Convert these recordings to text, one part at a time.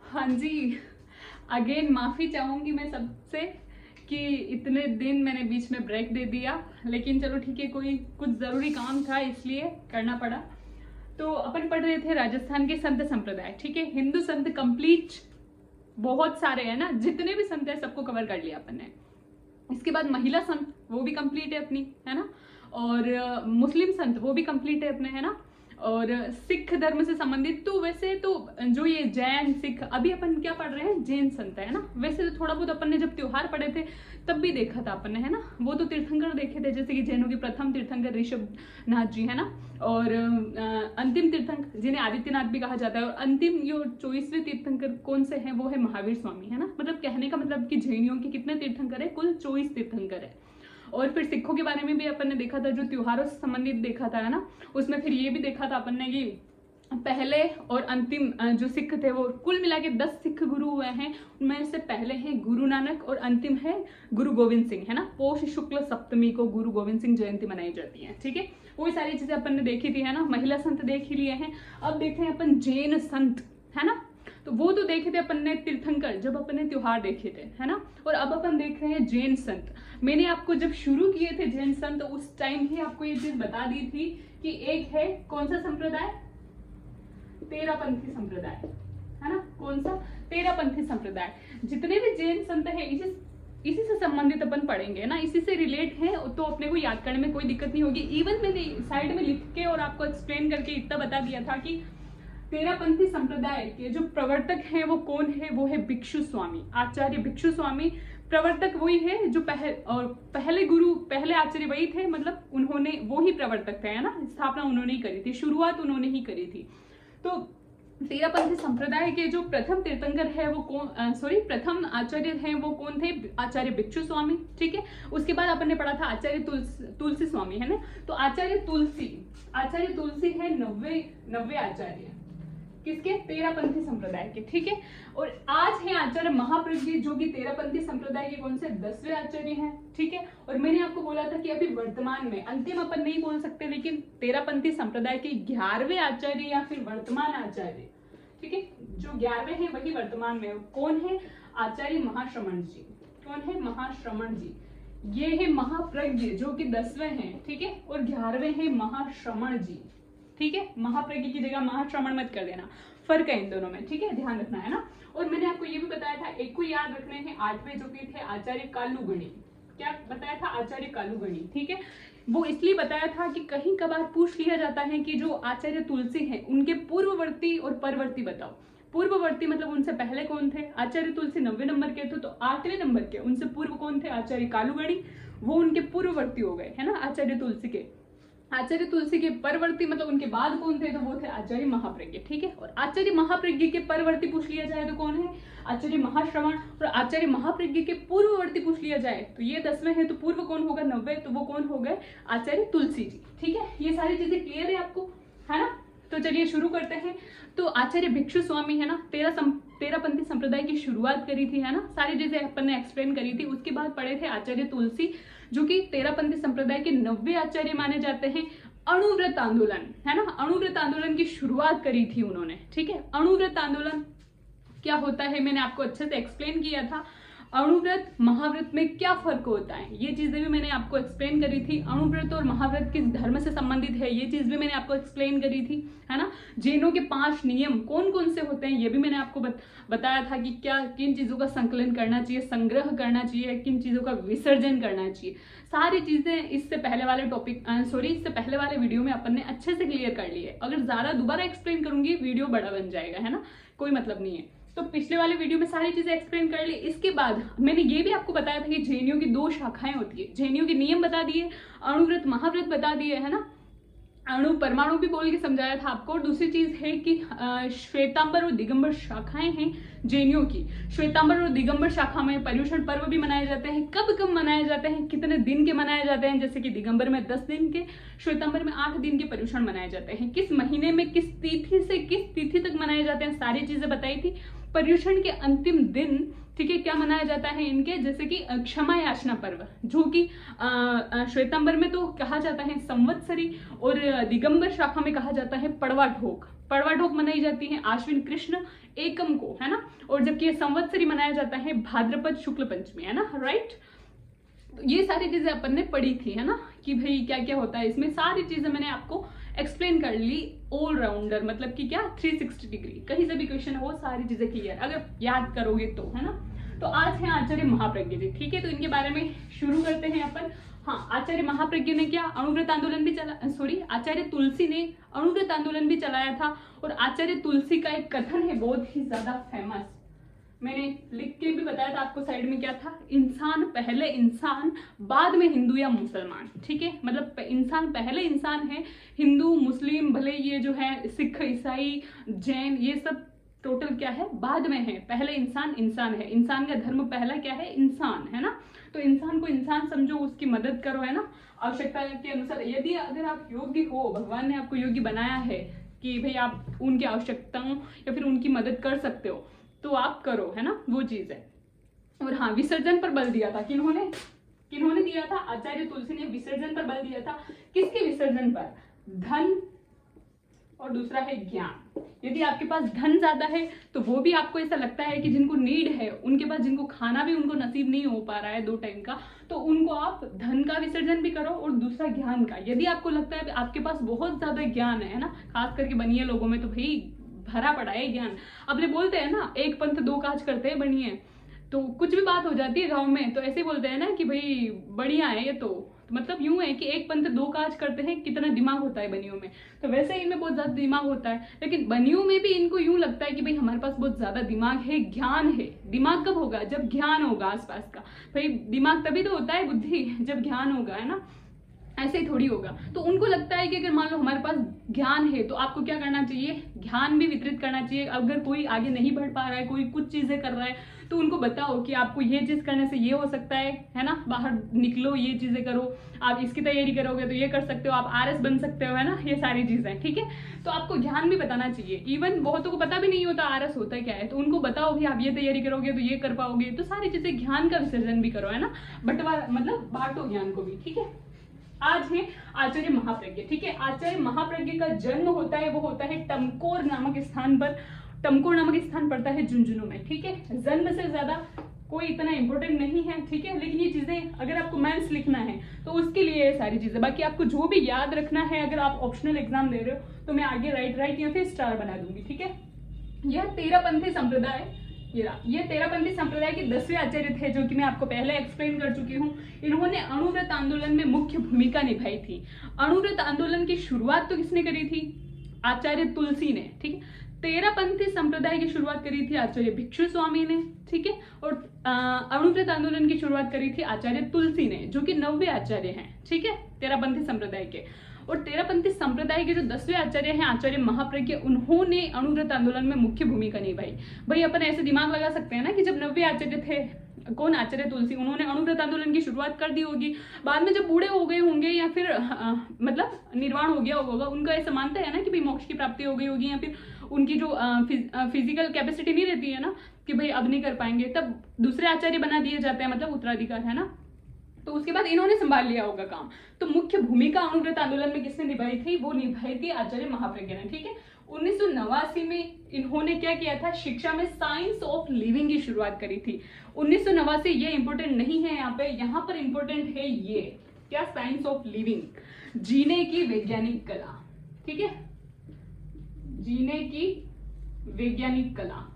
हाँ जी, अगेन माफ़ी चाहूँगी मैं सबसे कि इतने दिन मैंने बीच में ब्रेक दे दिया, लेकिन चलो ठीक है, कोई कुछ ज़रूरी काम था इसलिए करना पड़ा। तो अपन पढ़ रहे थे राजस्थान के संत संप्रदाय, ठीक है। हिंदू संत कंप्लीट बहुत सारे हैं ना, जितने भी संत हैं सबको कवर कर लिया अपन ने। इसके बाद महिला संत वो भी कंप्लीट है अपनी, है ना। और मुस्लिम संत वो भी कंप्लीट है अपने, है ना। और सिख धर्म से संबंधित तो वैसे तो जो ये जैन सिख, अभी अपन क्या पढ़ रहे हैं, जैन संत है ना। वैसे तो थोड़ा बहुत अपन ने जब त्योहार पढ़े थे तब भी देखा था अपन ने, है ना। वो तो तीर्थंकर देखे थे, जैसे कि जैनों के प्रथम तीर्थंकर ऋषभ नाथ जी, है ना। और अंतिम तीर्थंकर जिन्हें आदित्यनाथ भी कहा जाता है, और अंतिम जो 24वें तीर्थंकर कौन से हैं, वो है महावीर स्वामी, है ना। मतलब कहने का मतलब कि जैनियों के कितने तीर्थंकर है, कुल 24 तीर्थंकर है। और फिर सिखों के बारे में भी अपन ने देखा था, जो त्योहारों से संबंधित देखा था, है ना। उसमें फिर ये भी देखा था अपन ने कि पहले और अंतिम जो सिख थे वो कुल मिला के 10 सिख गुरु हुए हैं। उनमें से पहले हैं गुरु नानक और अंतिम है गुरु गोविंद सिंह, है ना। पोष शुक्ल सप्तमी को गुरु गोविंद सिंह जयंती मनाई जाती है, ठीक है। वही सारी चीजें अपन ने देखी थी, है ना। महिला संत देख ही लिए हैं। अब देखते हैं अपन जैन संत, है ना। तो वो तो देखे थे अपन ने तीर्थंकर जब अपन ने त्योहार देखे थे, है ना। और अब अपन देख रहे हैं जैन संत। मैंने आपको जब शुरू किए थे जैन संत, उस टाइम ही आपको ये चीज बता दी थी कि एक है कौन सा संप्रदाय, तेरापंथी संप्रदाय, है ना। कौन सा, तेरापंथी संप्रदाय। जितने भी जैन संत है इसी से संबंधित अपन पढ़ेंगे ना, इसी से रिलेट है, तो अपने को याद करने में कोई दिक्कत नहीं होगी। इवन मैंने साइड में लिख के और आपको एक्सप्लेन करके इतना बता दिया था कि तेरापंथी संप्रदाय के जो प्रवर्तक हैं वो कौन है, वो है भिक्षु स्वामी, आचार्य भिक्षु स्वामी। प्रवर्तक वही है जो पहले गुरु, पहले आचार्य वही थे, मतलब उन्होंने, वो ही प्रवर्तक थे, है ना। स्थापना उन्होंने ही करी थी, शुरुआत उन्होंने ही करी थी। तो तेरापंथी संप्रदाय के जो प्रथम तीर्थंकर है वो कौन, प्रथम आचार्य हैं वो कौन थे, आचार्य भिक्षु स्वामी, ठीक है। उसके बाद अपन ने पढ़ा था आचार्य तुलसी स्वामी, है ना। तो आचार्य तुलसी है 90 आचार्य किसके, तेरापंथी संप्रदाय के, ठीक है। और आज है आचार्य महाप्रज्ञ, जो कि तेरापंथी संप्रदाय के कौन से 10वें आचार्य हैं, ठीक है। और मैंने आपको बोला था कि अभी वर्तमान में, अंतिम अपन नहीं बोल सकते, लेकिन तेरापंथी संप्रदाय के 11वें आचार्य या फिर वर्तमान आचार्य, ठीक है। जो 11वें हैं वही वर्तमान में कौन है, आचार्य महाश्रमण जी। कौन है, महाश्रमण जी। ये है महाप्रज्ञ जो कि 10वें हैं, ठीक है। और 11वें हैं महाश्रमण जी, ठीक है। महाप्रज्ञ की जगह महाश्रमण मत कर देना, फर्क है इन दोनों में, ठीक है, ध्यान रखना, है ना। और मैंने आपको ये भी बताया था, एक को याद रखने हैं, 8वें जो कि थे आचार्य कालूगणी। क्या बताया था, आचार्य कालूगणी, ठीक है। वो इसलिए बताया था कि कहीं कभार पूछ लिया जाता है कि जो आचार्य तुलसी है उनके पूर्ववर्ती और परवर्ती बताओ। पूर्ववर्ती मतलब उनसे पहले कौन थे, आचार्य तुलसी 90 नंबर के थे, तो 8वें नंबर के उनसे पूर्व कौन थे, आचार्य कालूगणी, वो उनके पूर्ववर्ती हो गए, है ना, आचार्य तुलसी के। आचार्य तुलसी के परवर्ती मतलब उनके बाद कौन थे, तो वो थे आचार्य महाप्रज्ञ, ठीक है। और आचार्य महाप्रज्ञ के परवर्ती पूछ लिया जाए तो कौन है, आचार्य महाश्रवण। और आचार्य महाप्रज्ञ के पूर्ववर्ती पूछ लिया जाए तो ये 10वें हैं, तो पूर्व कौन होगा, 90, तो वो कौन हो गए, आचार्य तुलसी जी, ठीक है। ये सारी चीजें क्लियर है आपको, है ना। तो चलिए शुरू करते हैं। तो आचार्य भिक्षु स्वामी, है ना, तेरापंथी संप्रदाय की शुरुआत करी थी, है ना। सारी चीजें अपन ने एक्सप्लेन करी थी। उसके बाद पढ़े थे आचार्य तुलसी, जो कि तेरापंथी संप्रदाय के 90 आचार्य माने जाते हैं। अणुव्रत आंदोलन, है ना, अणुव्रत आंदोलन की शुरुआत करी थी उन्होंने, ठीक है। अणुव्रत आंदोलन क्या होता है मैंने आपको अच्छे से एक्सप्लेन किया था। अणुव्रत महाव्रत में क्या फर्क होता है, ये चीजें भी मैंने आपको एक्सप्लेन करी थी। अणुव्रत और महाव्रत किस धर्म से संबंधित है, ये चीज भी मैंने आपको एक्सप्लेन करी थी, है ना। जैनों के 5 नियम कौन कौन से होते हैं, ये भी मैंने आपको बताया था कि क्या किन चीजों का संकलन करना चाहिए, संग्रह करना चाहिए, किन चीजों का विसर्जन करना चाहिए। सारी चीजें इससे पहले वाले वीडियो में अपन ने अच्छे से क्लियर कर ली है। अगर ज्यादा दोबारा एक्सप्लेन करूंगी वीडियो बड़ा बन जाएगा, है ना, कोई मतलब नहीं है। तो पिछले वाले वीडियो में सारी चीजें एक्सप्लेन कर ली। इसके बाद मैंने ये भी आपको बताया था कि जैनियों की 2 शाखाएं होती है। जैनियों के नियम बता दिए, अणुव्रत महाव्रत बता दिए, है ना। अणु परमाणु भी बोल के समझाया था आपको। और दूसरी चीज है कि श्वेतांबर और दिगंबर शाखाएं हैं जैनियों की। श्वेतांबर और दिगंबर शाखा में पर्युषण पर्व भी मनाए जाते हैं। कब कब मनाए जाते हैं, कितने दिन के मनाए जाते हैं, जैसे कि दिगंबर में 10 दिन के, श्वेतांबर में 8 दिन के पर्युषण मनाए जाते हैं। किस महीने में किस तिथि से किस तिथि तक मनाए जाते हैं, सारी चीजें बताई थी। पर्युषण के अंतिम दिन, ठीक है, क्या मनाया जाता है इनके, जैसे कि क्षमा याचना पर्व, जो कि श्वेतांबर में तो कहा जाता है संवत्सरी और दिगंबर शाखा में कहा जाता है पड़वा ढोक, पड़वा ढोक मनाई जाती है आश्विन कृष्ण एकम को, है ना, और जबकि ये संवत्सरी मनाया जाता है भाद्रपद शुक्ल पंचमी, है ना, राइट। ये सारी चीजें अपन ने पढ़ी थी, है ना, कि भाई क्या क्या होता है इसमें, सारी चीजें मैंने आपको एक्सप्लेन कर ली। ऑलराउंडर मतलब कि क्या, 360 डिग्री, कहीं से भी क्वेश्चन हो सारी चीजें क्लियर अगर याद करोगे तो, है ना। तो आज है आचार्य महाप्रज्ञ जी, ठीक है, तो इनके बारे में शुरू करते हैं अपन। हाँ, आचार्य महाप्रज्ञ ने क्या अणुव्रत आंदोलन भी चला, सॉरी आचार्य तुलसी ने अणुव्रत आंदोलन भी चलाया था। और आचार्य तुलसी का एक कथन है बहुत ही ज्यादा फेमस, मैंने लिख के भी बताया था आपको साइड में, क्या था, इंसान पहले इंसान बाद में हिंदू या मुसलमान, ठीक है, मतलब इंसान पहले इंसान है, हिंदू मुस्लिम भले ये जो है सिख ईसाई जैन ये सब टोटल क्या है बाद में है, पहले इंसान इंसान है, इंसान का धर्म पहला क्या है, इंसान, है ना। तो इंसान को इंसान समझो, उसकी मदद करो, है ना, आवश्यकता के अनुसार। यदि अगर आप योग्य हो, भगवान ने आपको योग्य बनाया है कि भाई आप उनकी आवश्यकताओं या फिर उनकी मदद कर सकते हो तो आप करो, है ना, वो चीज है। और हाँ, विसर्जन पर बल दिया था, किन्होंने दिया था, आचार्य तुलसी ने विसर्जन पर बल दिया था। किसके विसर्जन पर, धन और दूसरा है ज्ञान। यदि आपके पास धन ज्यादा है तो वो भी आपको ऐसा लगता है कि जिनको नीड है, उनके पास जिनको खाना भी उनको नसीब नहीं हो पा रहा है 2 टाइम का, तो उनको आप धन का विसर्जन भी करो और दूसरा ज्ञान का। यदि आपको लगता है आपके पास बहुत ज्यादा ज्ञान है ना, खास करके बनिए लोगों में तो भाई भरा पड़ा है ज्ञान। अपने बोलते हैं ना, एक पंथ 2 काज करते हैं बनिए, तो कुछ भी बात हो जाती है गांव में तो ऐसे बोलते हैं ना कि भाई बढ़िया है ये तो मतलब यूं है कि एक पंथ 2 काज करते हैं, कितना दिमाग होता है बनियों में, तो वैसे ही इनमें बहुत ज्यादा दिमाग होता है। लेकिन बनियों में भी इनको यूं लगता है कि भाई हमारे पास बहुत ज्यादा दिमाग है, ज्ञान है। दिमाग कब होगा, जब ज्ञान होगा आसपास का। भाई दिमाग तभी तो होता है बुद्धि, जब ज्ञान होगा, है ना, ऐसे ही थोड़ी होगा। तो उनको लगता है कि अगर मान लो हमारे पास ज्ञान है तो आपको क्या करना चाहिए, ज्ञान भी वितरित करना चाहिए। अगर कोई आगे नहीं बढ़ पा रहा है, कोई कुछ चीजें कर रहा है, तो उनको बताओ कि आपको ये चीज करने से ये हो सकता है ना, बाहर निकलो, ये चीजें करो, आप इसकी तैयारी करोगे तो ये कर सकते हो, आप RS बन सकते हो, है ना, ये सारी चीजें, ठीक है। तो आपको ज्ञान भी बताना चाहिए। इवन बहुतों को पता भी नहीं होता RS होता क्या है, तो उनको बताओ भी आप ये तैयारी करोगे तो ये कर पाओगे। तो सारी चीजें, ज्ञान का विसर्जन भी करो, है ना, बंटवारा मतलब बांटो ज्ञान को भी, ठीक है। आज है आचार्य महाप्रज्ञ, ठीक है। आचार्य महाप्रज्ञ का जन्म होता है, वो होता है टमकोर नामक स्थान पर। टमकोर नामक स्थान पड़ता है झुंझुनू में, ठीक है। जन्म से ज्यादा कोई इतना इंपॉर्टेंट नहीं है, ठीक है, लेकिन ये चीजें अगर आपको मेंस लिखना है तो उसके लिए ये सारी चीजें, बाकी आपको जो भी याद रखना है, अगर आप ऑप्शनल एग्जाम दे रहे हो तो मैं आगे राइट या फिर स्टार बना दूंगी, ठीक है। यह 13पंथी संप्रदाय, ये 13पंथी संप्रदाय के 10वें आचार्य थे, जो कि मैं आपको पहले एक्सप्लेन कर चुकी हूँ। इन्होंने अणुव्रत आंदोलन में मुख्य भूमिका निभाई थी। अणुव्रत आंदोलन की शुरुआत तो किसने करी थी, आचार्य तुलसी ने, ठीक है। 13पंथी संप्रदाय की शुरुआत करी थी आचार्य भिक्षु स्वामी ने, ठीक है। और अणुव्रत आंदोलन की शुरुआत करी थी आचार्य तुलसी ने, जो कि 9वें आचार्य हैं, ठीक है, 13पंथी संप्रदाय के। और 13पंथी संप्रदाय के जो 10वें आचार्य हैं आचार्य महाप्रज्ञ, उन्होंने अणुव्रत आंदोलन में मुख्य भूमिका निभाई। भाई अपन ऐसे दिमाग लगा सकते हैं ना कि जब 9वें आचार्य थे, कौन, आचार्य तुलसी, उन्होंने अणुव्रत आंदोलन की शुरुआत कर दी होगी। बाद में जब बूढ़े हो गए होंगे या फिर मतलब निर्वाण हो गया होगा, उनका ऐसा मानते हैं ना कि भाई मोक्ष की प्राप्ति हो गई होगी, या फिर उनकी जो फिजिकल कैपेसिटी नहीं रहती है ना कि भाई अब नहीं कर पाएंगे, तब दूसरे आचार्य बना दिए जाते हैं, मतलब उत्तराधिकार, है ना। तो उसके बाद इन्होंने संभाल लिया होगा काम। तो मुख्य भूमिका अणुव्रत आंदोलन में किसने निभाई थी, वो निभाई थी आचार्य महाप्रज्ञ ने, ठीक है। 1989 में इन्होंने क्या किया था, शिक्षा में साइंस ऑफ लिविंग की शुरुआत करी थी। 1989, ये इंपॉर्टेंट नहीं है यहाँ पर इंपॉर्टेंट है ये क्या, साइंस ऑफ लिविंग, जीने की वैज्ञानिक कला, ठीक है, जीने की वैज्ञानिक कला।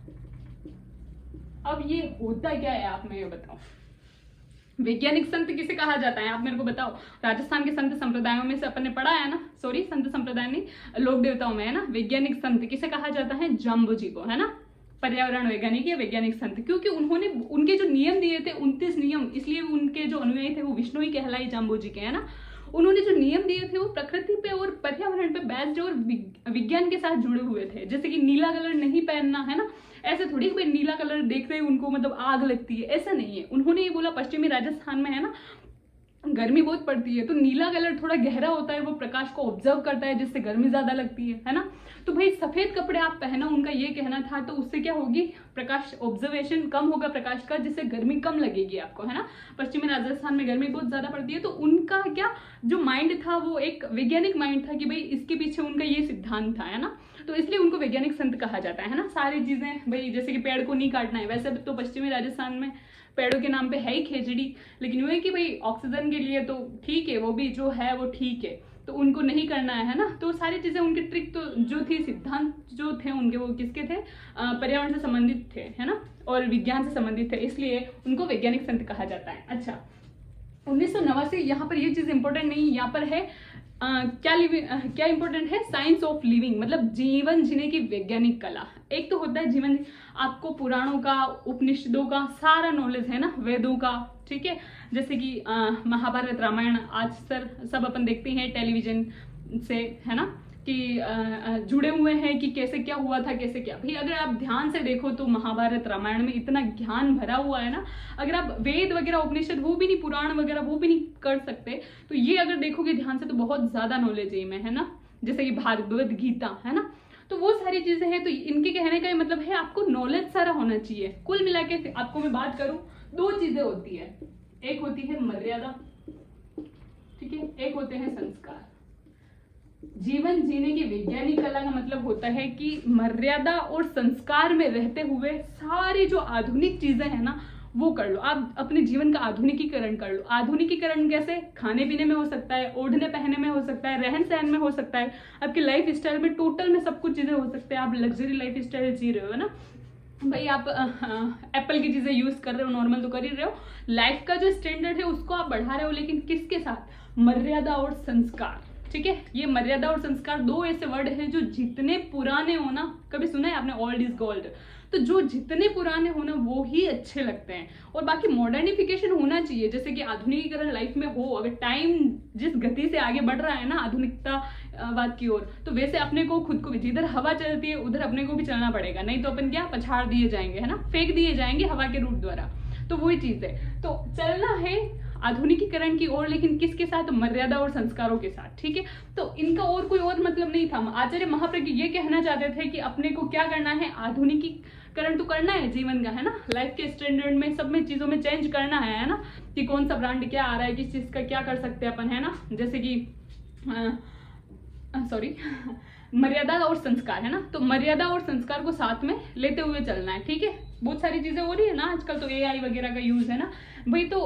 अब ये होता क्या है आप मैं बताओ, वैज्ञानिक संत किसे कहा जाता है, आप मेरे को बताओ। राजस्थान के संत संप्रदायों में से अपन ने पढ़ा है ना, सॉरी संत संप्रदाय नहीं, लोक देवताओं में, है ना, वैज्ञानिक संत किसे कहा जाता है, जाम्बू जी को, है ना, पर्यावरण वैज्ञानिक या वैज्ञानिक संत, क्योंकि उन्होंने उनके जो नियम दिए थे 29 नियम, इसलिए उनके जो अनुयायी थे वो विष्णु ही कहलाई जाम्बू जी के, है ना। उन्होंने जो नियम दिए थे वो प्रकृति पे और पर्यावरण पे बेस्ड और विज्ञान के साथ जुड़े हुए थे। जैसे कि नीला कलर नहीं पहनना, है ना, ऐसे थोड़ी भाई नीला कलर देखते ही उनको मतलब आग लगती है, ऐसा नहीं है। उन्होंने ये बोला पश्चिमी राजस्थान में, है ना, गर्मी बहुत पड़ती है, तो नीला कलर थोड़ा गहरा होता है, वो प्रकाश को ऑब्जर्व करता है, जिससे गर्मी ज्यादा लगती है ना। तो भाई सफेद कपड़े आप पहना, उनका ये कहना था, तो उससे क्या होगी, प्रकाश ऑब्जर्वेशन कम होगा प्रकाश का, जिससे गर्मी कम लगेगी आपको, है ना। पश्चिमी राजस्थान में गर्मी बहुत ज्यादा पड़ती है, तो उनका क्या जो माइंड था वो एक वैज्ञानिक माइंड था कि भाई इसके पीछे उनका ये सिद्धांत था, है ना। तो इसलिए उनको वैज्ञानिक संत कहा जाता है ना। सारी चीजें भाई, जैसे कि पेड़ को नहीं काटना है, वैसे तो पश्चिमी राजस्थान में पेड़ों के नाम पे है ही खेजड़ी, लेकिन यूँ है कि भाई ऑक्सीजन के लिए तो ठीक है, वो भी जो है वो ठीक है, तो उनको नहीं करना है ना। तो सारी चीजें उनकी ट्रिक तो जो थी, सिद्धांत जो थे उनके, वो किसके थे, पर्यावरण से संबंधित थे, है ना, और विज्ञान से संबंधित थे, इसलिए उनको वैज्ञानिक संत कहा जाता है। अच्छा, 1989 यहाँ पर ये चीज इंपॉर्टेंट नहीं, यहाँ पर है क्या इंपॉर्टेंट है, साइंस ऑफ लिविंग, मतलब जीवन जीने की वैज्ञानिक कला। एक तो होता है जीवन, आपको पुराणों का, उपनिषदों का सारा नॉलेज है ना, वेदों का, ठीक है, जैसे कि महाभारत रामायण आज सब अपन देखते हैं टेलीविजन से, है ना, कि जुड़े हुए हैं कि कैसे क्या हुआ था, कैसे क्या। भाई अगर आप ध्यान से देखो तो महाभारत रामायण में इतना ज्ञान भरा हुआ है ना, अगर आप वेद वगैरह उपनिषद वो भी नहीं, पुराण वगैरह वो भी नहीं कर सकते, तो ये अगर देखोगे ध्यान से तो बहुत ज्यादा नॉलेज है इनमें, है ना, जैसे कि भागवत गीता, है ना, तो वो सारी चीजें हैं। तो इनके कहने का मतलब है आपको नॉलेज सारा होना चाहिए। कुल मिला के आपको मैं बात करूं, दो चीजें होती है, एक होती है मर्यादा, ठीक है, एक होते हैं संस्कार। जीवन जीने की वैज्ञानिक कला का मतलब होता है कि मर्यादा और संस्कार में रहते हुए सारी जो आधुनिक चीजें हैं ना वो कर लो। आप अपने जीवन का आधुनिकीकरण कर लो। आधुनिकीकरण कैसे, खाने पीने में हो सकता है, ओढ़ने पहनने में हो सकता है, रहन सहन में हो सकता है, आपके लाइफ स्टाइल में, टोटल में सब कुछ चीजें हो सकते हैं। आप लग्जरी लाइफ स्टाइल जी रहे हो ना भाई, आप एप्पल की चीजें यूज कर रहे हो, नॉर्मल तो कर ही रहे हो, लाइफ का जो स्टैंडर्ड है उसको आप बढ़ा रहे हो, लेकिन किसके साथ, मर्यादा और संस्कार, ठीक है। ये मर्यादा और संस्कार दो ऐसे वर्ड हैं जो जितने पुराने हो ना, कभी सुना है आपने ओल्ड इज गोल्ड, तो जो जितने पुराने हो ना वो ही अच्छे लगते हैं। और बाकी मॉडर्निफिकेशन होना चाहिए, जैसे कि आधुनिकीकरण लाइफ में हो, अगर टाइम जिस गति से आगे बढ़ रहा है ना आधुनिकतावाद की ओर, तो वैसे अपने को खुद को भी, जिधर हवा चलती है उधर अपने को भी चलना पड़ेगा, नहीं तो अपन क्या पछाड़ दिए जाएंगे, है ना, फेंक दिए जाएंगे हवा के रूप द्वारा। तो वही चीज है, तो चलना है आधुनिकीकरण की ओर, लेकिन किसके साथ, मर्यादा और संस्कारों के साथ, ठीक है। तो इनका और कोई और मतलब नहीं था। आचार्य महाप्रज्ञ ये कहना चाहते थे कि अपने को क्या करना है, आधुनिकीकरण तो करना है जीवन का, है ना, लाइफ के स्टैंडर्ड में, सब में चीजों में चेंज करना है ना, कि कौन सा ब्रांड क्या आ रहा है, किस चीज का क्या कर सकते हैं अपन, है ना, जैसे कि सॉरी मर्यादा और संस्कार, है ना, तो मर्यादा और संस्कार को साथ में लेते हुए चलना है, ठीक है। बहुत सारी चीजें हो रही है ना आजकल, तो एआई वगैरह का यूज है ना भाई, तो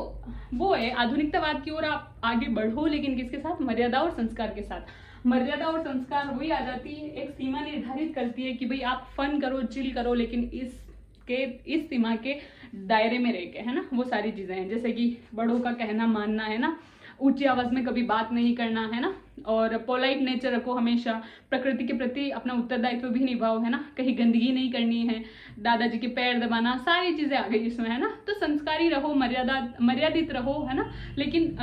वो है आधुनिकतावाद की ओर आप आगे बढ़ो, लेकिन किसके साथ, मर्यादा और संस्कार के साथ। मर्यादा और संस्कार वही आ जाती है, एक सीमा निर्धारित करती है कि भाई आप फन करो, चिल करो, लेकिन इस सीमा के दायरे में रह के, है ना, वो सारी चीजें हैं, जैसे कि बड़ों का कहना मानना, है ना, ऊंची आवाज में कभी बात नहीं करना, है ना, और पोलाइट नेचर रखो हमेशा, प्रकृति के प्रति अपना उत्तरदायित्व भी निभाओ, है ना, कहीं गंदगी नहीं करनी है, दादाजी के पैर दबाना, सारी चीजें आ गई इसमें, है ना। तो संस्कारी रहो, मर्यादित रहो, है ना, लेकिन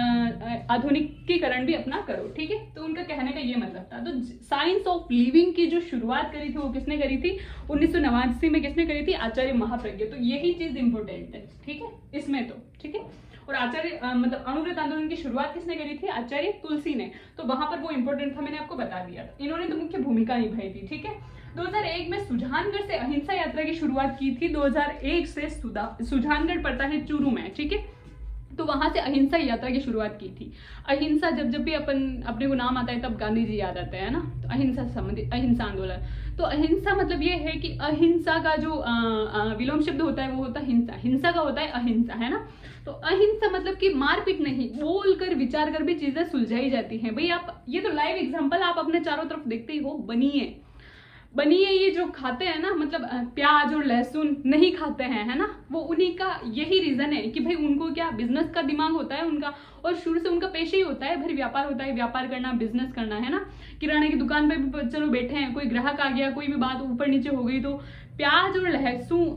आधुनिकीकरण भी अपना करो, ठीक है। तो उनका कहने का ये मतलब था। तो साइंस ऑफ लिविंग की जो शुरुआत करी थी वो किसने करी थी, 1989 में किसने करी थी, आचार्य महाप्रज्ञ। तो यही चीज इंपॉर्टेंट है, ठीक है, इसमें तो, ठीक है। और आचार्य मतलब अणुव्रत आंदोलन की शुरुआत किसने करी थी, आचार्य तुलसी ने, तो वहां पर वो इंपॉर्टेंट था, मैंने आपको बता दिया था। इन्होंने तो मुख्य भूमिका निभाई थी, ठीक है। 2001 में सुजानगढ़ से अहिंसा यात्रा की शुरुआत की थी। 2001 से सुजानगढ़ पड़ता है चूरू में, ठीक है, तो वहां से अहिंसा यात्रा की शुरुआत की थी। अहिंसा जब भी अपने को नाम आता है तब गांधी जी याद आते हैं ना, तो अहिंसा से संबंधित अहिंसा आंदोलन। तो अहिंसा मतलब ये है कि अहिंसा का जो विलोम शब्द होता है वो होता है हिंसा, हिंसा का होता है अहिंसा, है ना। तो अहिंसा मतलब कि मारपीट नहीं, बोल कर विचार कर भी चीजें सुलझाई जाती हैं। भाई आप ये तो लाइव एग्जांपल आप अपने चारों तरफ देखते ही हो, बनिए ये जो खाते हैं ना, मतलब प्याज और लहसुन नहीं खाते हैं, है ना, वो उन्हीं का यही रीजन है कि भाई उनको क्या बिजनेस का दिमाग होता है उनका, और शुरू से उनका पेशा ही होता है, भाई व्यापार होता है, व्यापार करना, बिजनेस करना, है ना। किराने की दुकान पे भी चलो बैठे हैं, कोई ग्राहक आ गया, कोई भी बात ऊपर नीचे हो गई, तो प्याज और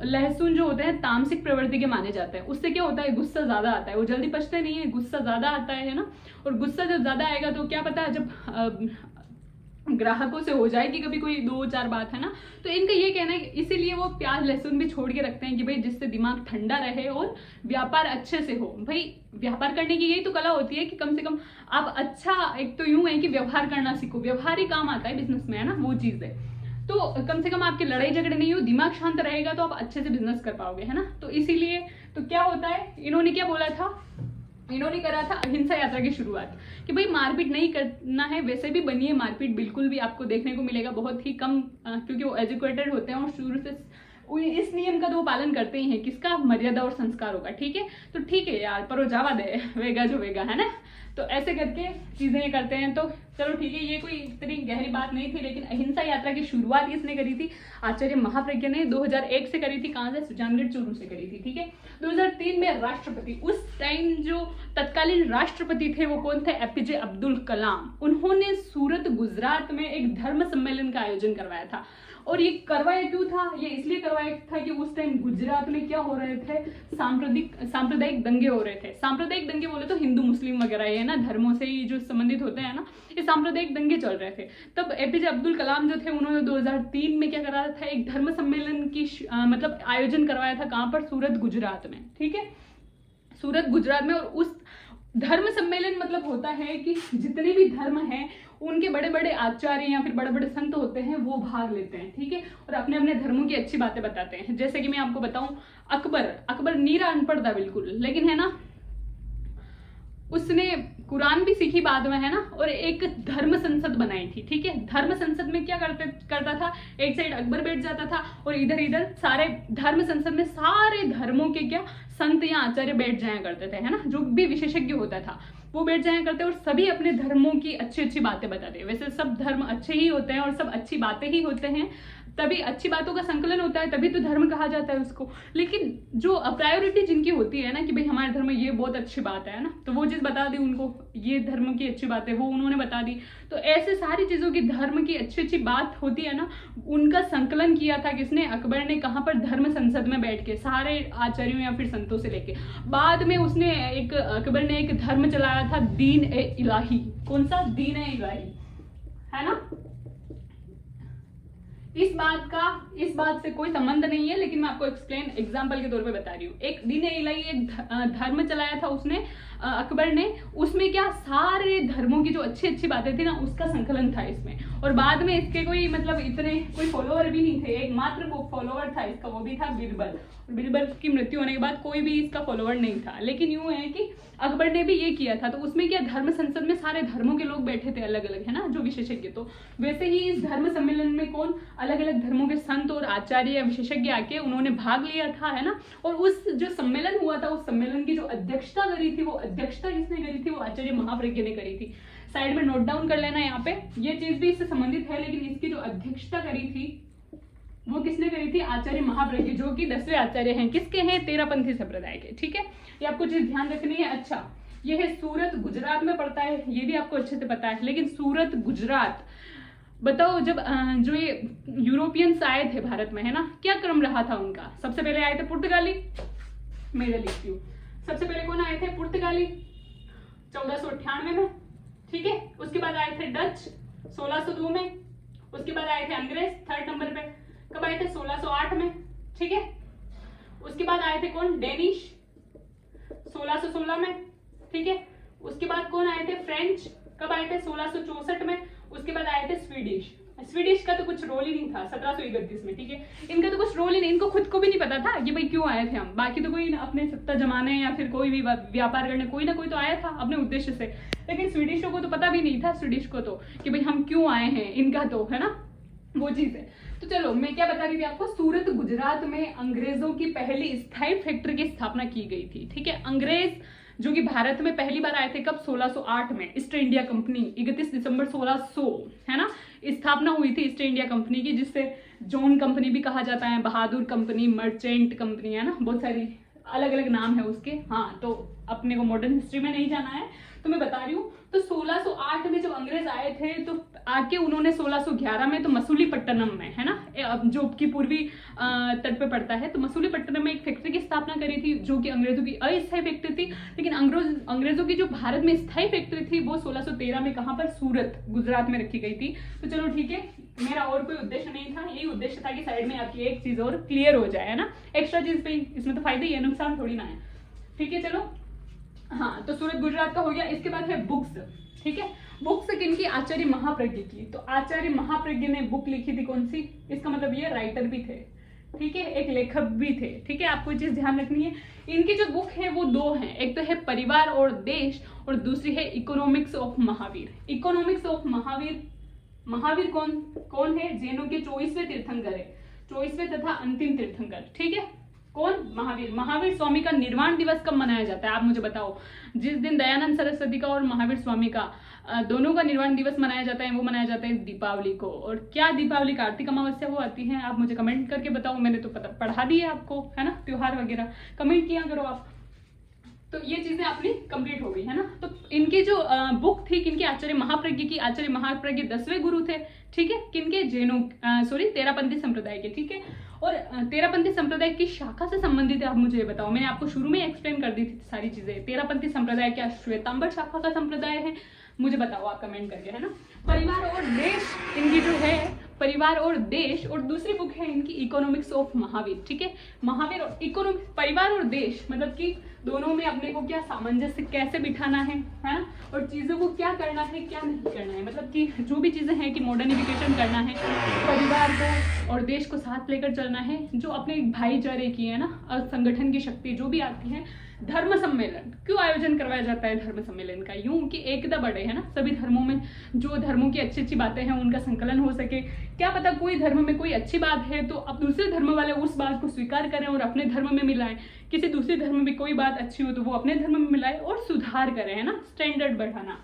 लहसुन जो होते हैं तामसिक प्रवृत्ति के माने जाते हैं। उससे क्या होता है, गुस्सा ज्यादा आता है, वो जल्दी पचते नहीं है, गुस्सा ज्यादा आता है ना। और गुस्सा जब ज्यादा आएगा तो क्या पता जब ग्राहकों से हो जाएगी कभी कोई 2-4 बात, है ना। तो इनका ये कहना है कि इसीलिए वो प्याज लहसुन भी छोड़ के रखते हैं कि भाई जिससे दिमाग ठंडा रहे और व्यापार अच्छे से हो। भाई व्यापार करने की यही तो कला होती है कि कम से कम आप अच्छा, एक तो यूं है कि व्यवहार करना सीखो, व्यवहार ही काम आता है बिजनेस में, है ना, वो चीज है। तो कम से कम आपके लड़ाई झगड़े नहीं हो, दिमाग शांत रहेगा तो आप अच्छे से बिजनेस कर पाओगे, है ना। तो इसीलिए तो क्या होता है, इन्होंने क्या बोला था, इन्होंने करा था अहिंसा यात्रा की शुरुआत कि भाई मारपीट नहीं करना है, वैसे भी बनिए, मारपीट बिल्कुल भी आपको देखने को मिलेगा बहुत ही कम, क्योंकि वो एजुकेटेड होते हैं और शुरू से इस नियम का तो वो पालन करते ही हैं, किसका, मर्यादा और संस्कारों का। ठीक है, तो ठीक है यार, पर वो जावा दे वेगा जो वेगा, है ना। तो ऐसे करके चीजें ये करते हैं। तो चलो ठीक है, ये कोई इतनी गहरी बात नहीं थी, लेकिन अहिंसा यात्रा की शुरुआत किसने करी थी? आचार्य महाप्रज्ञ ने 2001 से करी थी। कहाँ से? सुजानगढ़ चूरू से करी थी। ठीक है, 2003 में राष्ट्रपति, उस टाइम जो तत्कालीन राष्ट्रपति थे वो कौन थे? एपीजे अब्दुल कलाम। उन्होंने सूरत गुजरात में एक धर्म सम्मेलन का आयोजन करवाया था। और ये करवाया क्यों था? ये इसलिए करवाया था कि उस टाइम गुजरात में क्या हो रहे थे? सांप्रदायिक दंगे हो रहे थे। सांप्रदायिक दंगे बोले तो हिंदू मुस्लिम वगैरह, ये ना धर्मों से ही जो संबंधित होते हैं ना, ये सांप्रदायिक दंगे चल रहे थे। तब एपीजे अब्दुल कलाम जो थे, उन्होंने 2003 में क्या करा था? एक धर्म सम्मेलन की मतलब आयोजन करवाया था। कहाँ पर? सूरत गुजरात में। ठीक है, सूरत गुजरात में। और उस धर्म सम्मेलन मतलब होता है कि जितने भी धर्म हैं उनके बड़े बड़े आचार्य या फिर बड़े बड़े संत होते हैं, वो भाग लेते हैं। ठीक है, और अपने अपने धर्मों की अच्छी बातें बताते हैं। जैसे कि मैं आपको बताऊं, अकबर नीरा अनपढ़ था बिल्कुल, लेकिन है ना, उसने कुरान भी सीखी बाद में, है ना, और एक धर्म संसद बनाई थी। ठीक है, धर्म संसद में क्या करता था? एक साइड अकबर बैठ जाता था और इधर इधर सारे धर्म संसद में सारे धर्मों के क्या संत या आचार्य बैठ जाया करते थे, है ना, जो भी विशेषज्ञ होता था वो बैठ जाया करते और सभी अपने धर्मों की अच्छी अच्छी बातें बताते हैं। वैसे सब धर्म अच्छे ही होते हैं और सब अच्छी बातें ही होते हैं, तभी अच्छी बातों का संकलन होता है, तभी तो धर्म कहा जाता है उसको। लेकिन जो प्रायोरिटी जिनकी होती है ना कि भाई हमारे धर्म में ये बहुत अच्छी बात है ना, तो वो चीज बता दी उनको, ये धर्म की अच्छी बात है वो उन्होंने बता दी। तो ऐसे सारी चीजों की धर्म की अच्छी अच्छी बात होती है ना, उनका संकलन किया था किसने? अकबर ने। कहाँ पर? धर्म संसद में बैठ के सारे आचार्यों या फिर संतों से लेके। बाद में उसने अकबर ने एक धर्म चलाया था, दीन ए इलाही। कौन सा? दीन ए इलाही, है ना। इस बात से कोई संबंध नहीं है, लेकिन मैं आपको एग्जाम्पल के तौर पे बता रही हूँ। एक दीन ए इलाही एक धर्म चलाया था उसने, अकबर ने। उसमें क्या सारे धर्मों की जो अच्छी अच्छी बातें थी ना, उसका संकलन था इसमें। और बाद में इसके कोई मतलब इतने कोई फॉलोअर भी नहीं थे, एकमात्र वो फॉलोअर था इसका, वो भी था बीरबल। बीरबल की मृत्यु होने के बाद कोई भी इसका फॉलोअर नहीं था। लेकिन यूं है कि अकबर ने भी ये किया था। तो उसमें क्या धर्म संसद में सारे धर्मों के लोग बैठे थे अलग अलग, है ना, जो विशेषज्ञ। तो वैसे ही इस धर्म सम्मेलन में कौन? अलग अलग धर्मों के संत और आचार्य या विशेषज्ञ आके उन्होंने भाग लिया था, है ना। और उस जो सम्मेलन हुआ था, उस सम्मेलन की जो अध्यक्षता करी थी, वो अध्यक्षता किसने करी थी? वो आचार्य महाप्रज्ञ ने करी थी। साइड में नोट डाउन कर लेना यहाँ पे, ये चीज भी इससे संबंधित है। लेकिन इसकी जो अध्यक्षता करी थी वो किसने करी थी? आचार्य महाप्रज्ञ, जो कि 10वें आचार्य हैं। किसके हैं? तेरापंथी संप्रदाय के। ठीक है, ये आपको चीज ध्यान रखनी है। अच्छा, ये है सूरत गुजरात में पड़ता है, ये भी आपको अच्छे से पता है। लेकिन सूरत गुजरात, बताओ जब जो ये यूरोपियंस आए थे भारत में, है ना, क्या क्रम रहा था उनका? सबसे पहले आए थे पुर्तगाली, मैं लिखती हूँ। सबसे पहले कौन आए थे? पुर्तगाली 1498 में। ठीक है, उसके बाद आए थे डच 1602 में। उसके बाद आए थे अंग्रेज 3rd नंबर पे। कब आए थे? 1608 में। ठीक है, उसके बाद आए थे कौन? डेनिश 1616 में। ठीक है, उसके बाद कौन आए थे? फ्रेंच। कब आए थे? 1664 में। उसके बाद आए थे स्वीडिश का तो कुछ रोल ही नहीं था 1731 में। ठीक है, इनका तो कुछ रोल ही नहीं, इनको खुद को भी नहीं पता था कि भाई क्यों आए थे हम। बाकी तो कोई अपने सत्ता जमाने या फिर कोई भी व्यापार करने कोई ना कोई तो आया था अपने उद्देश्य से। लेकिन स्वीडिशों को तो पता भी नहीं था, स्वीडिश को तो, कि भाई हम क्यों आए हैं, इनका तो, है ना, वो चीज है। तो चलो मैं क्या बता रही थी आपको, सूरत गुजरात में अंग्रेजों की पहली स्थायी फैक्ट्री की स्थापना की गई थी। ठीक है, अंग्रेज जो कि भारत में पहली बार आए थे कब? 1608 में। ईस्ट इंडिया कंपनी 31 दिसंबर 1600, है ना, स्थापना हुई थी ईस्ट इंडिया कंपनी की, जिससे जॉन कंपनी भी कहा जाता है, बहादुर कंपनी, मर्चेंट कंपनी, है ना, बहुत सारी अलग अलग नाम है उसके। हाँ, तो अपने को मॉडर्न हिस्ट्री में नहीं जाना है तो मैं बता रही हूँ। तो 1608 में जब अंग्रेज आए थे तो आके उन्होंने 1611 में तो मसूलीपट्टनम में, है ना, जो कि पूर्वी तट पे पड़ता है, तो मसूलीपट्टनम में एक फैक्ट्री की स्थापना करी थी, जो कि अंग्रेजों की अस्थायी फैक्ट्री थी। लेकिन अंग्रेजों की जो भारत में स्थायी फैक्ट्री थी वो 1613 में कहाँ पर? सूरत गुजरात में रखी गई थी। तो चलो ठीक है, मेरा और कोई उद्देश्य नहीं था, यही उद्देश्य था कि साइड में आपकी एक चीज और क्लियर हो जाए, है ना। एक्स्ट्रा चीज पे इसमें तो फायदा ही है, नुकसान थोड़ी ना है। ठीक है, चलो। हाँ, तो सूरत गुजरात का हो गया। इसके बाद है बुक्स। ठीक है, बुक्स किनकी? आचार्य महाप्रज्ञ की। तो आचार्य महाप्रज्ञ ने बुक लिखी थी कौन सी? इसका मतलब ये राइटर भी थे। ठीक है, एक लेखक भी थे, ठीक है, आपको ये चीज ध्यान रखनी है। इनकी जो बुक है वो दो हैं, एक तो है परिवार और देश और दूसरी है economics of Mahavir. Economics of Mahavir, Mahavir कौन कौन है? जैनों के 24वें तीर्थंकर है, 24वें तथा अंतिम तीर्थंकर, ठीक है। कौन? महावीर। महावीर स्वामी का निर्वाण दिवस कब मनाया जाता है आप मुझे बताओ? जिस दिन दयानंद सरस्वती का और महावीर स्वामी का दोनों का निर्वाण दिवस मनाया जाता है वो मनाया जाता है दीपावली को। और क्या दीपावली कार्तिक अमावस्या वो आती है? आप मुझे कमेंट करके बताओ, मैंने तो पढ़ा दी है आपको, है ना, त्योहार वगैरह कमेंट किया करो आप। तो ये चीजें अपनी कंप्लीट हो गई, है ना। तो इनकी जो बुक थी किनकी? आचार्य महाप्रज्ञ की। आचार्य महाप्रज्ञ 10वें गुरु थे, ठीक है, किनके? जैनों तेरापंथी संप्रदाय के, ठीक है। और तेरापंथी संप्रदाय की शाखा से संबंधित है, आप मुझे बताओ। मैंने आपको शुरू में एक्सप्लेन कर दी थी सारी चीजें। तेरापंथी संप्रदाय क्या श्वेतांबर शाखा का संप्रदाय है? मुझे बताओ आप कमेंट करके, है ना। परिवार और देश इनकी जो है, परिवार और देश, और दूसरी बुक है इनकी इकोनॉमिक्स ऑफ महावीर, ठीक है। महावीर और इकोनॉमिक्स, परिवार और देश मतलब कि दोनों में अपने को क्या सामंजस्य कैसे बिठाना है ना, और चीजों को क्या करना है क्या नहीं करना है, मतलब कि जो भी चीजें हैं कि मॉडर्निफिकेशन करना है, परिवार को और देश को साथ लेकर चलना है, जो अपने भाईचारे की है ना, और संगठन की शक्ति जो भी आती है। धर्म सम्मेलन क्यों आयोजन करवाया जाता है धर्म सम्मेलन का? यूं कि एकता बढ़े, है ना, सभी धर्मों में जो धर्मों की अच्छी अच्छी बातें हैं उनका संकलन हो सके। क्या पता कोई धर्म में कोई अच्छी बात है तो अब दूसरे धर्म वाले उस बात को स्वीकार करें और अपने धर्म में मिलाएं, किसी दूसरे धर्म में कोई बात अच्छी हो तो वो अपने धर्म में मिलाए और सुधार करें, है ना, स्टैंडर्ड बढ़ाना।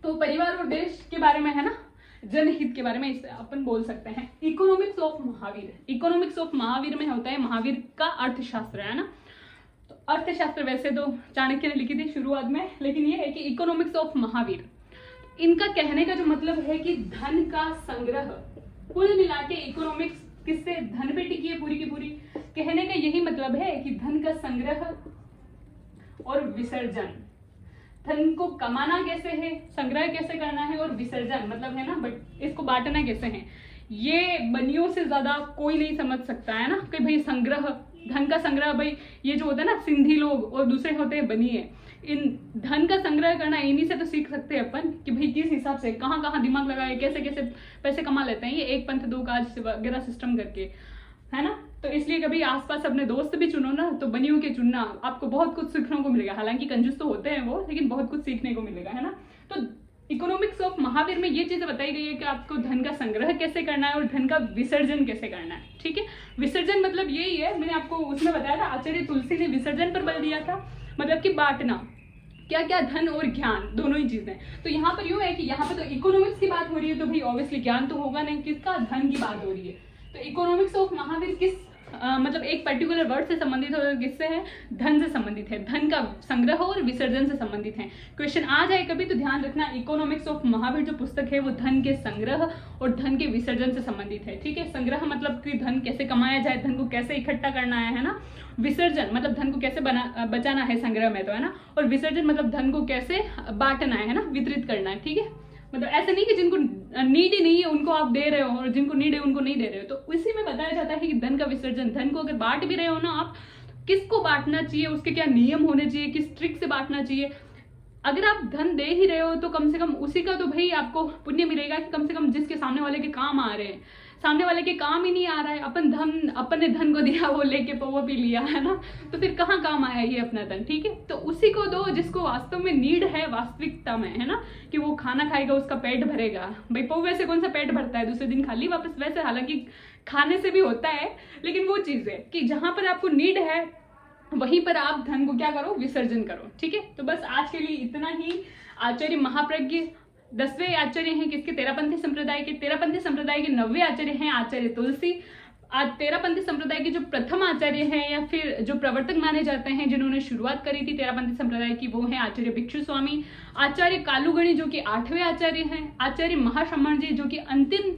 तो परिवार और देश के बारे में, है ना, जनहित के बारे में इसे अपन बोल सकते हैं। Economics of Mahavir, economics of Mahavir में होता है महावीर का अर्थशास्त्र, है ना। तो अर्थशास्त्र वैसे तो चाणक्य ने लिखी थी शुरुआत में, लेकिन ये है कि इकोनॉमिक्स ऑफ महावीर, इनका कहने का जो मतलब है कि धन का संग्रह, कुल मिला के इकोनॉमिक्स किससे? धन पे टिकी है पूरी की पूरी। कहने का यही मतलब है कि धन का संग्रह और विसर्जन, धन को कमाना कैसे है, संग्रह कैसे करना है, और विसर्जन मतलब है ना, बट इसको बांटना कैसे है, ये बनियों से ज्यादा कोई नहीं समझ सकता, है ना। कि भाई संग्रह, धन का संग्रह, भाई ये जो होता है ना सिंधी लोग और दूसरे होते हैं बनिए, इन धन का संग्रह करना इन्हीं से तो सीख सकते हैं अपन कि भाई किस हिसाब से कहाँ कहाँ दिमाग लगाए, कैसे कैसे पैसे कमा लेते हैं ये एक पंथ दो काज वगैरह सिस्टम करके, है ना। तो इसलिए कभी आसपास अपने दोस्त भी चुनो ना तो बनियों के चुनना, आपको बहुत कुछ सीखने को मिलेगा। हालांकि कंजूस तो होते हैं वो, लेकिन बहुत कुछ सीखने को मिलेगा, है ना। तो इकोनॉमिक्स ऑफ महावीर में ये चीजें बताई गई है कि आपको धन का संग्रह कैसे करना है और धन का विसर्जन कैसे करना है, ठीक है। विसर्जन मतलब यही है, मैंने आपको उसमें बताया था, आचार्य तुलसी ने विसर्जन पर बल दिया था, मतलब कि बांटना, क्या क्या? धन और ज्ञान, दोनों ही चीजें। तो यहाँ पर यूं है कि यहाँ पर तो इकोनॉमिक्स की बात हो रही है तो भाई ऑब्वियसली ज्ञान तो होगा नहीं, किसका? धन की बात हो रही है। तो इकोनॉमिक्स ऑफ महावीर किस मतलब एक पर्टिकुलर वर्ड से संबंधित है, किससे है? धन से संबंधित है, धन का संग्रह और विसर्जन से संबंधित है। क्वेश्चन आ जाए कभी तो ध्यान रखना, इकोनॉमिक्स ऑफ महावीर जो पुस्तक है वो धन के संग्रह और धन के विसर्जन से संबंधित है, ठीक है। संग्रह मतलब कि धन कैसे कमाया जाए, धन को कैसे इकट्ठा करना है ना। विसर्जन मतलब धन को कैसे बचाना है संग्रह में, तो है ना। और विसर्जन मतलब धन को कैसे बांटना है ना, वितरित करना है, ठीक है। मतलब ऐसे नहीं कि जिनको नीड ही नहीं है उनको आप दे रहे हो और जिनको नीड है उनको नहीं दे रहे हो। तो इसी में बताया जाता है कि धन का विसर्जन, धन को अगर बांट भी रहे हो ना आप, किसको बांटना चाहिए, उसके क्या नियम होने चाहिए, किस ट्रिक से बांटना चाहिए। अगर आप धन दे ही रहे हो तो कम से कम उसी का तो भाई आपको पुण्य मिलेगा कि कम से कम जिसके सामने वाले के काम आ रहे हैं, सामने वाले के काम ही नहीं आ रहा है, अपन ने धन को दिया वो लेके पौवा पी लिया, है ना, तो फिर कहाँ काम आया ये अपना धन, ठीक है। तो उसी को दो जिसको वास्तव में नीड है वास्तविकता में, है ना, कि वो खाना खाएगा उसका पेट भरेगा। भाई पौवे से कौन सा पेट भरता है, दूसरे दिन खाली वापस, वैसे हालांकि खाने से भी होता है, लेकिन वो चीज है कि जहां पर आपको नीड है वहीं पर आप धन को क्या करो, विसर्जन करो, ठीक है। तो बस आज के लिए इतना ही। आचार्य महाप्रज्ञ 10वें आचार्य हैं किसके? तेरापंथी संप्रदाय के। तेरापंथी संप्रदाय के 9वें आचार्य हैं आचार्य तुलसी। आज तेरापंथी संप्रदाय के जो प्रथम आचार्य हैं या फिर जो प्रवर्तक माने जाते हैं जिन्होंने शुरुआत करी थी तेरापंथी संप्रदाय की, वो हैं आचार्य भिक्षु स्वामी। आचार्य कालूगणी जो कि 8वें आचार्य हैं। आचार्य महाश्रमण जी जो कि अंतिम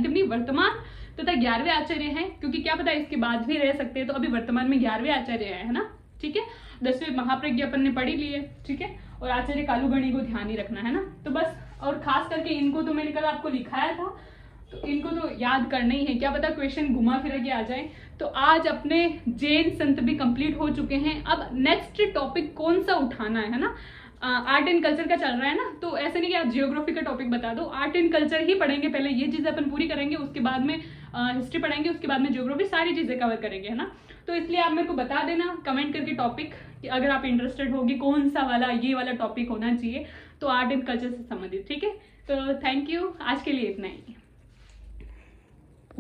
नहीं वर्तमान तथा 11वें आचार्य हैं, क्योंकि क्या पता इसके बाद भी रह सकते हैं, तो अभी वर्तमान में 11वें आचार्य है ना, ठीक है। 10वें महाप्रज्ञ अपन ने पढ़ी ली है, ठीक है। और आचार्य कालूगणी को ध्यान ही रखना है ना। तो बस, और खास करके इनको तो मैंने कल आपको लिखाया था तो इनको तो याद करना ही है, क्या पता क्वेश्चन घुमा फिरा के आ जाए। तो आज अपने जैन संत भी कंप्लीट हो चुके हैं। अब नेक्स्ट टॉपिक कौन सा उठाना है ना, आर्ट एंड कल्चर का चल रहा है ना, तो ऐसे नहीं कि आप जियोग्राफी का टॉपिक बता दो, आर्ट एंड कल्चर ही पढ़ेंगे। पहले ये चीज़ अपन पूरी करेंगे, उसके बाद में हिस्ट्री पढ़ेंगे, उसके बाद में जियोग्राफी, सारी चीज़ें कवर करेंगे, है ना। तो इसलिए आप मेरे को बता देना कमेंट करके टॉपिक, कि अगर आप इंटरेस्टेड होगी कौन सा वाला, ये वाला टॉपिक होना चाहिए तो आर्ट एंड कल्चर से संबंधित, ठीक है। तो थैंक यू, आज के लिए इतना ही।